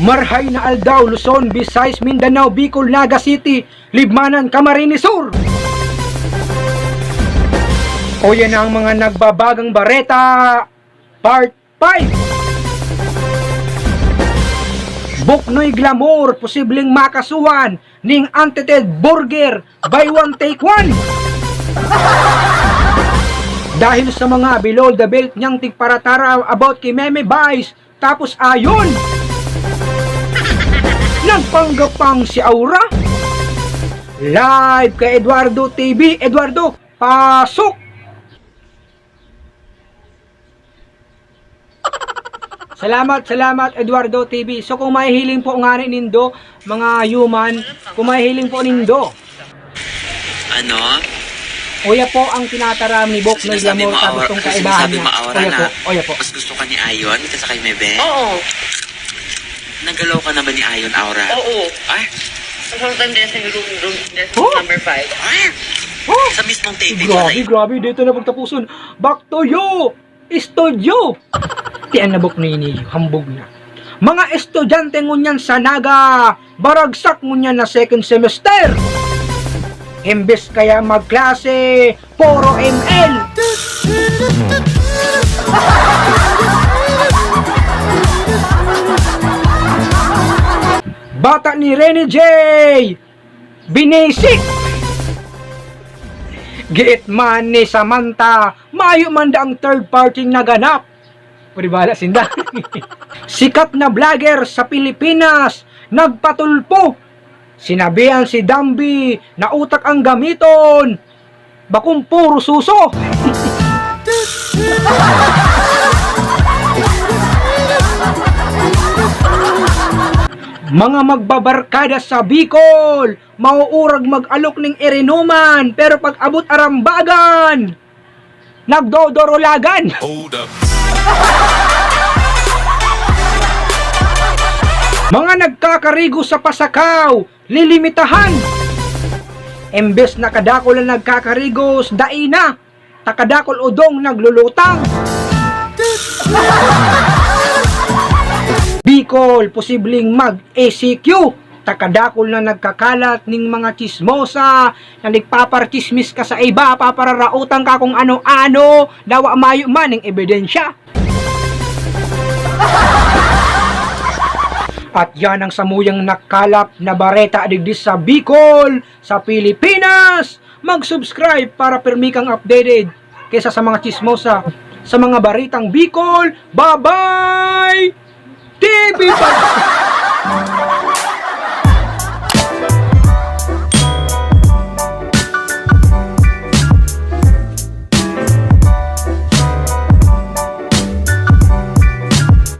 Marhay na Aldao, Luzon, Visayas, Mindanao, Bicol, Naga City, Libmanan, Camarines Sur. O yan ang mga nagbabagang bareta, Part 5. Buknoy Glamour, posibleng makasuhan ning Untainted Burger, buy one take one. Dahil sa mga below the belt niyang tigparatara about kay Meme Vice, tapos ayon, nagpanggapang si Aura. Live kay Eduardo TV. Eduardo, pasok! Salamat Eduardo TV. So kung mahihiling po nga ni nindo, mga human, kung mahihiling po nindo, ano? Oya po ang tinataram ni Bok na Glamour sa gustong kaibahan niya. Oya po. Mas gusto ka ni Ayon kaysa kay Mebe? Oo. Nagalaw ka na ba ni Ayon, Aura? Oo. Ay? Sometime din sa room Oh? number 5. Ay? Oh! Sa mismong taping ba tayo? Grabe, dito na pagtapuson. Back to you! Studio! Tiyan na Bok na ini, hambog na. Mga estudyante ngunyan sa Naga, baragsak ngunyan na second semester. Imbes kaya magklase, puro ML. Bata ni Rene J, binisik. Giit man ni Samantha, mayo man da ang third party naganap. Pwede bala sinda. Sikat na vlogger sa Pilipinas, nagpatulpo. Sinabihan si Dambi na utak ang gamiton. Bakong puro suso. Mga magbabarkada sa Bicol, mauurag mag-alok ng irinuman, pero pag abot arambagan, nagdodorolagan. Hold up. Mga nagkakarigo sa Pasakaw, lilimitahan. Embes na kadakol na nagkakarigos, daina, takadakol udong naglulutang. Bicol, posibleng mag-ECQ, takadakol na nagkakalat ning mga chismosa, na nagpaparchismis ka sa iba, papararautan ka kung ano-ano, dawa mayo man ng ebidensya. At yan ang samuyang nakalap na bareta adigdis sa Bicol, sa Pilipinas. Mag-subscribe para permi kang updated kaysa sa mga chismosa, sa mga baritang Bicol. Bye-bye! TV